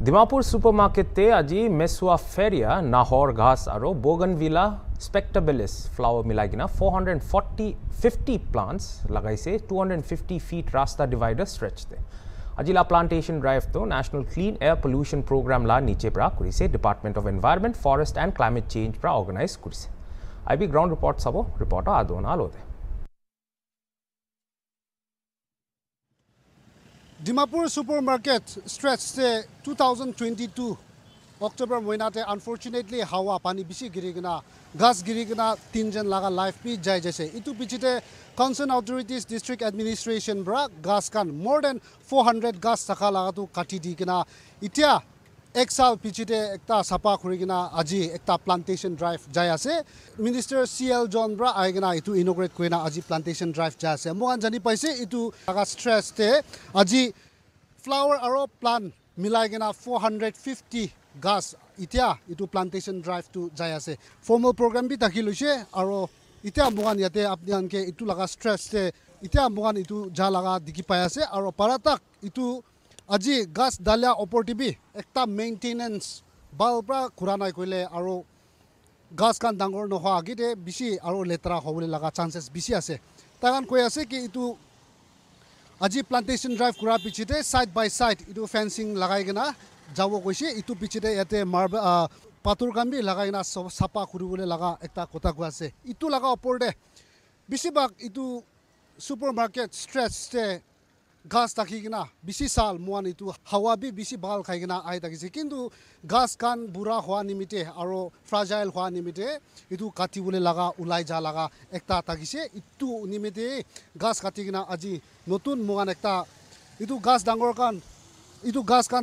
Dimapur supermarket te aji Mesua Feria, Nahor Ghas aro Bougainvillea spectabilis flower milagina 450 plants lagaise 250 feet rasta divider stretch te. Ajila plantation drive to National Clean Air Pollution Program la niche pra kurise Department of Environment, Forest and Climate Change pra organize kurise. IB ground report sabo reporter Adona alode. Dimapur supermarket stretch se 2022 October moinate unfortunately hawa pani bisi girigna gas girigna tinjan laga life pi jai jaise itu pichite concerned authorities district administration bra gas kan more than 400 gas saka laga tu kati digna itia exal pichite ekta sapa khurigna aji ekta plantation drive jai ase Minister CL John bra aigna itu inaugurate koina aji plantation drive jai ase mohan jani paise itu laga stress te aji flower aro plant milai gena 450 gas itia itu plantation drive to jai ase formal program bi takhiluise aro itia mohan yate apnian ke itu laga stress te itia mohan itu ja laga dikhi pai ase aro paratak itu aji gas dalia opportunity ekta maintenance balbra kuranai koile aro gas kan dangor no ha agite bisi aro letra hobule laga chances bisi ase tagan koi ase ki itu aji plantation drive kura pichite side by side itu fencing lagai gena jawo koise itu pichite yate marble patur kambi lagai na sapa kuribole laga ekta kota ko ase itu laga opor de bisi bak itu supermarket stretch te gas takhi gena bisi sal muan itu hawa bi bisi bal khai gena ai takise kintu gas kan bura hwa nimite aro fragile hwa nimite itu kati bole laga ulai ja laga ekta takise itu nimite gas kati gena aji notun muan ekta itu gas dangor kan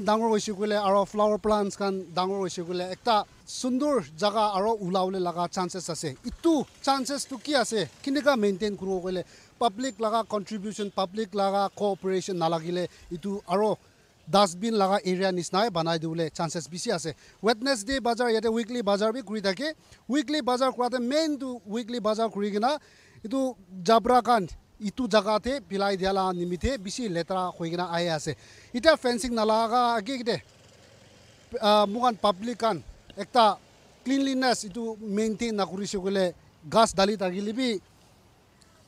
dangor hoise gole aro flower plants kan dangor hoise gole ekta sundur jaga aro ulaule laga chances ase itu chances tu ki ase kineka maintain kuro gole public laga contribution public laga cooperation nalagile itu aro dustbin laga area nisnai banai dule chances bisi ase Wednesday bazar yate weekly bazar bi kuri thake weekly bazar kurate main tu weekly bazar kuri gina itu jabra kan itu jagate pilai diala nimite bisi letra hoigina ai ase ita fencing nalaga agite mugan public kan ekta cleanliness itu maintain na kuri sigule gas dali tagilibi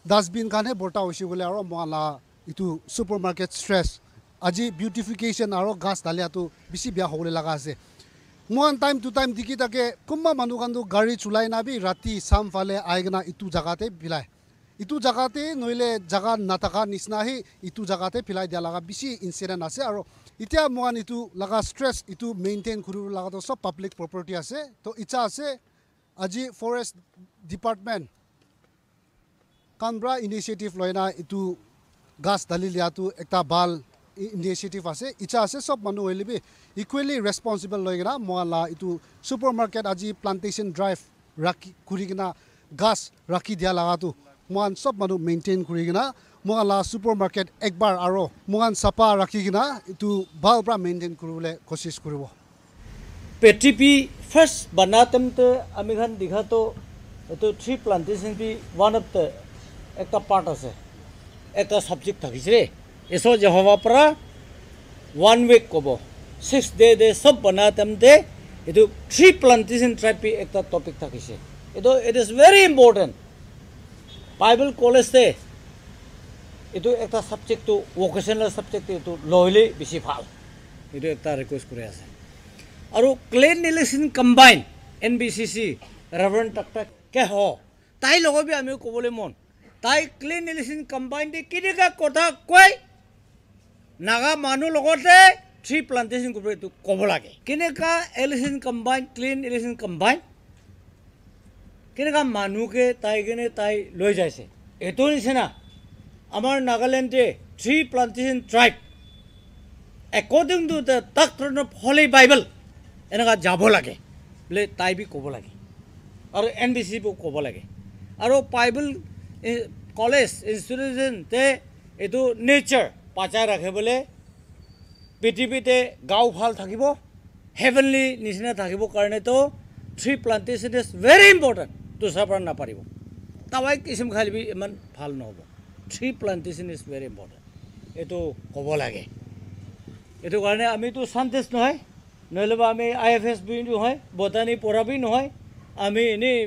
dustbin kane borta hoisi gole aro moala itu supermarket stress aji beautification aro gas dalia tu bisi bia hole laga ase moan time to time diki take kumma manu kandu gari chulai na bi rati sam phale aigna itu jagate bilai itu jagate noile jaga nataka nisna hi itu jagate pilai dia laga bisi incident ase aro itia moan itu laga stress itu maintain kuru laga to sob public property ase to icha ase aji forest department Canberra initiative loina itu gas dalilia tu ekta bal initiative ase icha ase sob manu hoilibi equally responsible loigena moala itu supermarket aji plantation drive raki kurigina gas raki dia laga tu moan sob manu maintain kurigina moala supermarket ekbar aro moan sapa rakigina itu bal pra maintain kurule kosis kuribo PTP first banatam te amikhan dikha to tree plantation bi one of the ekta part ase ekta subject thakise eso jehova pra 1 week kobo 6 day de sob banatam de edu tree plantation tribe bi ekta topic thakise it is very important Bible college te edu ekta subject to vocational subject to loile bisi phal edu ekta request kore ase aru cleanliness combine NBCC Reverend Taktak ke ho tai logo bi ami kobole mon tai cleanliness combine de kineka kotha koi naga manu logote tree plantation kore tu kobo lage kineka election combine clean election combine kineka manu ke tai gene tai loi jaise eto nisena amar Nagaland de tree plantation tribe according to the doctrine of Holy Bible enaka jabo lage le tai bi kobo lage aru NBC bo kobo lage aru Bible college institution te etu nature pachai rakhe bole PTP te gao phal thakibo heavenly nisna thakibo karne to tree plantation is very important to sapar na paribo tawai kisim khali bi eman phal no hobo tree plantation is very important etu kobo lage etu karne ami to sandesh noy নহ'লে বা আমি IFS B নহয় botany পঢ়াবি নহয় আমি এনেই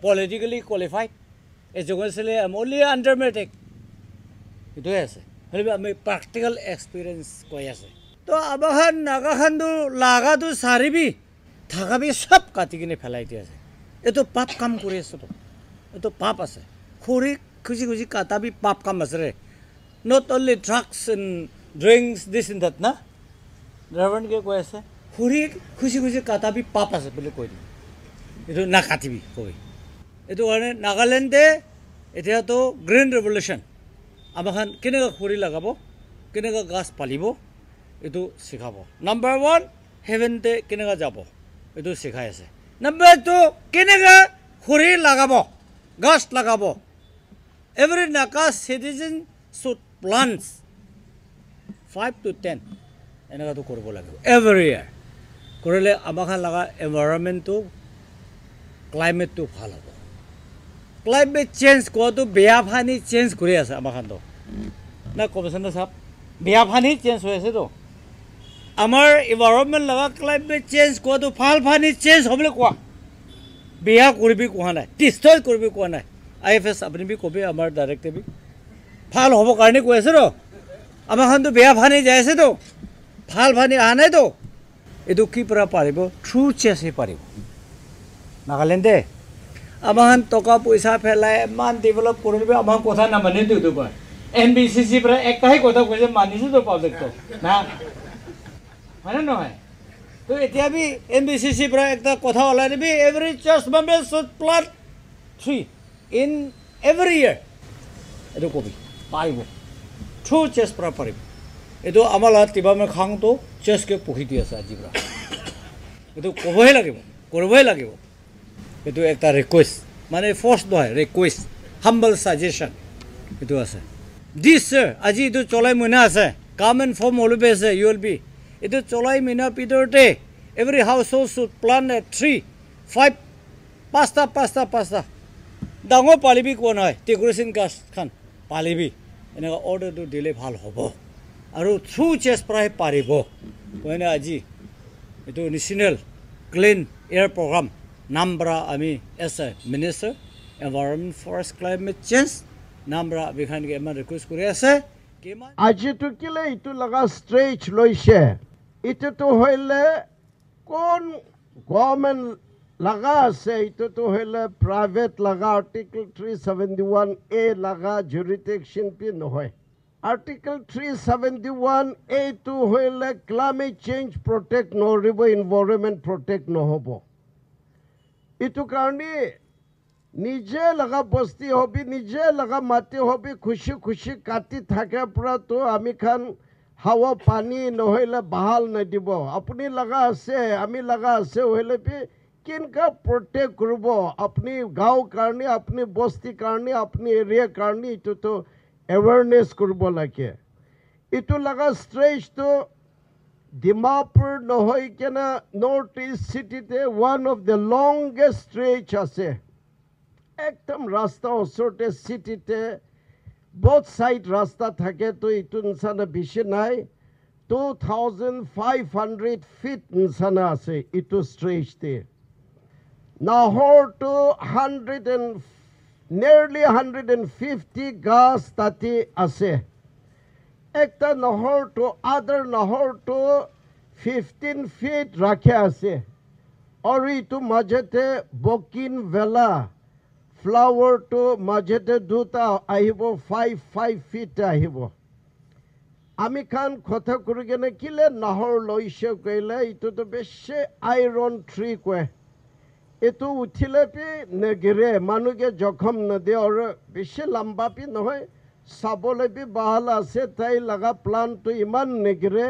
politically qualified educationally only under matric এইটোৱে আছে হ'লে আমি প্ৰেক্টিকেল এক্সপিৰিয়েঞ্চ কৈ আছে তো আমাৰ নাগাখানটো লাগাটো চাৰিবি থাকাবি চব কাটি কিনে পেলাই দিয়া আছে এইটো পাপ কাম কৰি আছো তো এইটো পাপ আছে খৰি খুজি খুজি কাটাবি পাপ কাম আছে ৰে not only drugs and drinks this in that না ড্ৰাইভাৰকে কৈ আছে খৰি খুজি খুজি কাটাবি পাপ আছে বুলি কৈ দিম এইটো নাকাটিবি কৈ এইটো কাৰণে নাগালেণ্ডে এতিয়াতো গ্ৰীণ ৰেভলিউশ্যন আমাখান কেনেকৈ খৰি লগাব কেনেকৈ গাছ পালিব এইটো শিকাব নাম্বাৰ 1 হেভেনতে কেনেকৈ যাব এইটো শিকাই আছে নাম্বাৰ 2 কেনেকৈ খৰি লগাব গাছ লগাব এভৰি নাকা চিটিজেন শুড প্লান্টছ 5 to 10 এনেকুৱাটো কৰিব লাগিব এভৰি ইয়াৰ কৰিলে আমাখান লগা এনভাইৰনমেণ্টটো ক্লাইমেটটো ভাল হ'ব ক্লাইমেট চেঞ্জ কোৱাটো বেয়া পানী চেঞ্জ কৰি আছে আমাখানটো না ক'বচোন না চাপ বেয়া পানী চেঞ্জ হৈ আছেতো আমাৰ এনভাইৰনমেণ্ট লগা ক্লাইমেট চেঞ্জ কোৱাটো ভাল পানী চেঞ্জ হ'বলৈ কোৱা বেয়া কৰিবি কোৱা নাই ডিষ্ট্ৰয় কৰিবি কোৱা নাই IFS আপুনি বি ক'বি আমাৰ ডাইৰেক্টলি ভাল হ'ব কাৰণে কৈ আছে তো আমাখানটো বেয়া পানী যাই আছেতো ভাল পানী অহা নাইতো এইটো কি পৰা পাৰিব থ্ৰু চেঞ্জহে পাৰিব নাগালেণ্ডে আমাখান টকা পইচা পেলাই ইমান ডেভেলপ কৰিবি আমাৰ কথা নামানে তো কয় NBCC পৰা একটাই কথা কৈছে মানিছো তো প্ৰজেক্টটো না হয়নে নহয় তো এতিয়া বি NBCC পৰা একটা কথা ওলাই দিবি every church member should plant 3 in every year এইটো কবি পাৰিব থ্ৰু চেঞ্জ পৰা পাৰিব এইটো আমাৰ লগত কিবা মই খাওঁতো চেঞ্জকে পঢ়ি দি আছে আজিৰ পৰা এইটো ক'বই লাগিব কৰিবই লাগিব এইটো একটা ৰিকুৱেষ্ট মানে ফৰ্চ নহয় ৰিকুৱেষ্ট হাম্বল ছাজেশ্যন এইটো আছে দিছ ছাৰ আজি এইটো চলাই মহিনা আছে কাম এণ্ড ফৰ্ম অলবে আছে ইউ উইল বি এইটো চলাই মহিনা ভিতৰতে every house hold should plant 3 5 পাঁচটা ডাঙৰ পালিবি কোৱা নহয় ডেকৰেশ্যন গাছ খান পালিবি এনেকুৱা অৰ্ডাৰটো দিলে ভাল হ'ব আৰু থ্ৰু চেঞ্জ পৰাই পাৰিব হয়নে আজি এইটো নেশ্যনেল ক্লিন এয়াৰ প্ৰগ্ৰাম নাম্বাৰা আমি as a minister environment forest climate change নাম্বাৰা বিখানকে ইমান ৰিকুৱেষ্ট কৰি আছে আজিতো কেলে এইটো লগা ষ্ট্ৰেচ লৈছে এইটোতো হ'লে কোন গভৰ্ণমেণ্ট লগা আছে এইটোতো হ'লে প্ৰাইভেট লগা আৰ্টিকল 371A লগা জুৰিডিকশ্যন পি নহয় আৰ্টিকল 371A টো হ'লে ক্লাইমেট চেঞ্জ প্ৰটেক্ট নকৰিব এনভাইৰনমেণ্ট প্ৰটেক্ট নহ'ব এইটো কাৰণে নিজে লগা বস্তি হবি নিজে লগা মাটি হবি খুশি খুশি কাটি থাকে পৰাতো আমি খান হাৱা পানী নহ'লে বাহাল নিদিব আপুনি লগা আছে আমি লগা আছে হ'লে পি কেনেকৈ প্ৰটেক্ট কৰিব আপুনি গাঁও কাৰণে আপুনি বস্তি কাৰণে আপুনি এৰিয়া কাৰণে এইটোতো এৱাৰনেছ কৰিব লাগে এইটো লগা ষ্ট্ৰেচটো ডিমাপুৰ নহয় কেনে নৰ্থ ইষ্ট চিটিতে one of the longest stretch আছে একদম ৰাস্তা ওচৰতে চিটিতে বহুত চাইড ৰাস্তা থাকে তো এইটো নিচিনা বেছি নাই 2500 ফিট নিচিনা আছে এইটো ষ্ট্ৰেচতে নাহৰটো nearly 150 গাছ তাতে আছে একটা নহৰটো আদাৰ নহৰটো 15 ফিট ৰাখে আছে আৰু এইটো মাজতে বকিন ভেলা ফ্লাৱাৰটো মাজতে দুটা আহিব 5 ফিট আহিব আমি খান কথা কৰি কেনে কিলে নহৰ লৈছে কৈলে এইটোতো বেছি আইৰণ ট্ৰী কয় এইটো উঠিলে পি নেগিৰে মানুহকে জখম নদিয়ে আৰু বেছি লম্বা পি নহয় চাবলৈ পি ভাল আছে তাই লগা প্লান্টটো ইমান নেগিৰে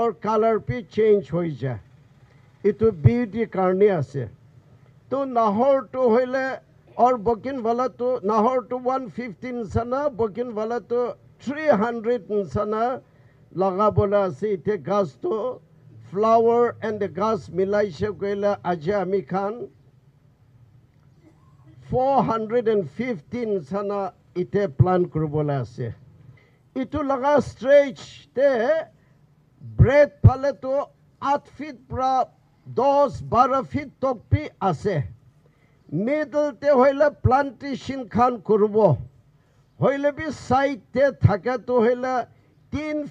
আৰু কালাৰ পি চেঞ্জ হৈ যায় এইটো বিউটি কাৰণে আছে তো নাহৰটো হ'লে আৰু বকিনৱালাটো নাহৰটো 150 নিচিনা বকিনৱালাটো 300 নিচিনা লগাবলৈ আছে এতিয়া গাছটো flower and the gas milaise koila aja ami khan 415 sana ite plan kurbola ase itu laga stretch te bread phale to 8 feet pra 10-12 feet tokpi ase middle te hoile plantation khan kurbo hoile bi side te thaka to hoile 3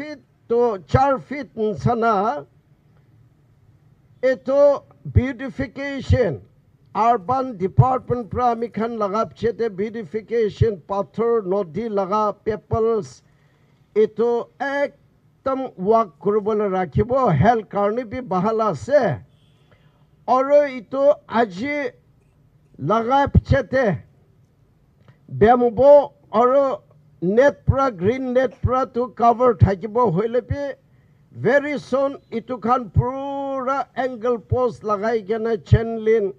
feet to 4 feet sana eto beautification urban department pra ami khan lagap chete beautification pathor nodi laga peoples eto ekdam work kuribole rakhibo health karni bi bahal ase aro ito aji lagap chete bamboo aro net pra green net pra to cover thakibo hoile bi very soon ito khan pura angle post lagai gena chain link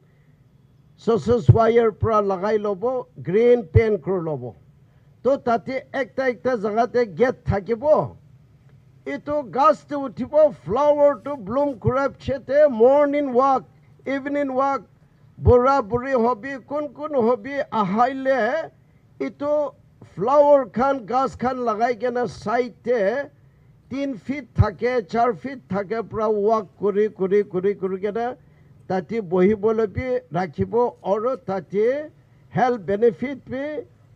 sources wire pra lagai lobo green paint kor lobo to tate ekta jagate gate thakibo ito gas to uthibo flower to bloom kurap chete morning walk evening walk bura buri hobi kun hobi ahaile ito flower khan gas khan lagai gena side te 3 feet thake 4 feet thake pra walk kuri gena tati bohibole bi rakhibo oro tati health benefit bi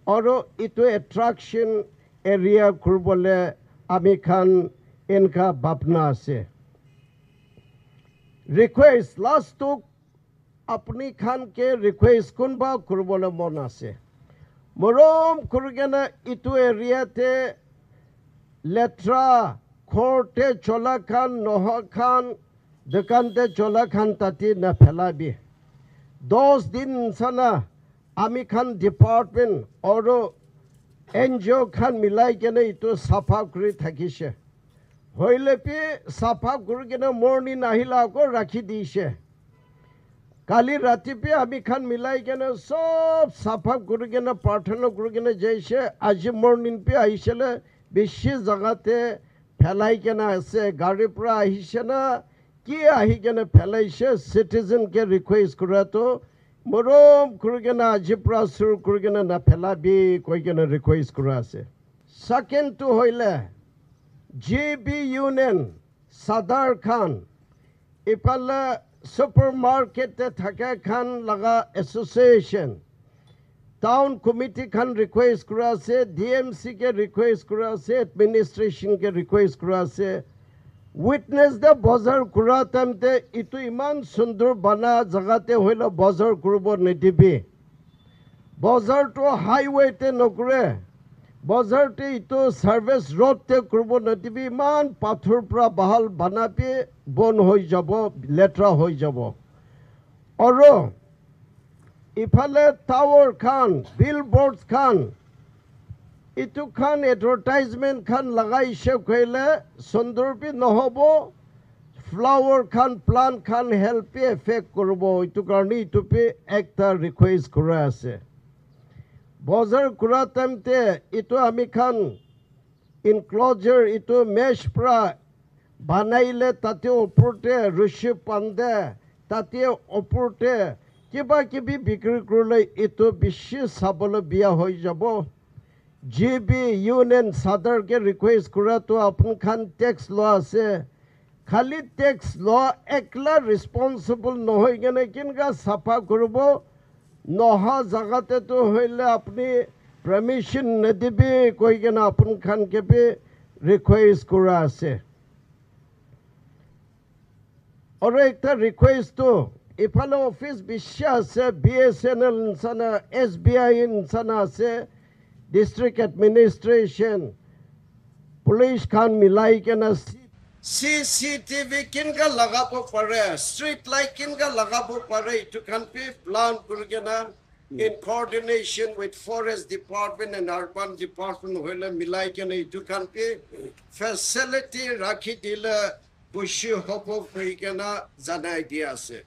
oro ito attraction area kurbole ami khan enka bapna ase request last to apni khan ke request kunba kurbole mon ase morom kurgena ito area te letra khorte chola khan noha khan dukante chola khan tati na phelabi 10 din sana ami khan department oro NGO khan milai kene ito safa kuri thakise hoile pi safa kuri kene morning ahila ko rakhi diise kali rati pe ami khan milai kene sob safa kuri kene parthana kuri kene jaise aji morning pe aisele beshi jagate phelai kene ase gari pura ahise na ki ahi kene phelaise citizen ke request kura to morom kuri kene aji pura sur kuri kene na phelabi koi kene request kura ase second to hoile GB Union Sadar Khan ipala supermarket te thaka khan laga association town committee khan request kura ase DMC ke request kura ase administration ke request kura ase witness the bazar kura tamte itu iman sundur bana jagate hoilo bazar kurubo nedibi bazar to highway te nokure bazar te itu service road te kurubo nedibi iman pathor pra bahal banapi bon hoi jabo letra hoi jabo oro ifale tower khan billboards khan itu khan advertisement khan lagai she khoile sundurbi nohobo flower khan plant khan help effect korbo itu karni itu pe ekta request kora ase bazar kura tamte itu ami khan enclosure itu mesh pra banaile tate oporte rushi pande tate oporte kiba kibi bikri kurle itu bishi sabolo biya hoi jabo GB Union Sadar ke request kura to apun khan tax law ase khali tax law ekla responsible no hoy gene kinga safa kurbo noha jagate to hoile apni permission nedibi koi gena apun khan ke be request kura ase oro ekta request to ifalo office bishya ase BSNL insana SBI insana ase district administration police khan milai kena CCTV kinga lagabo pare street light kinga lagabo pare itu kan pe plan kurgena in coordination with forest department and urban department hoile milai kena itu kan pe facility rakhi dile bushi hopo kurgena janai dia ase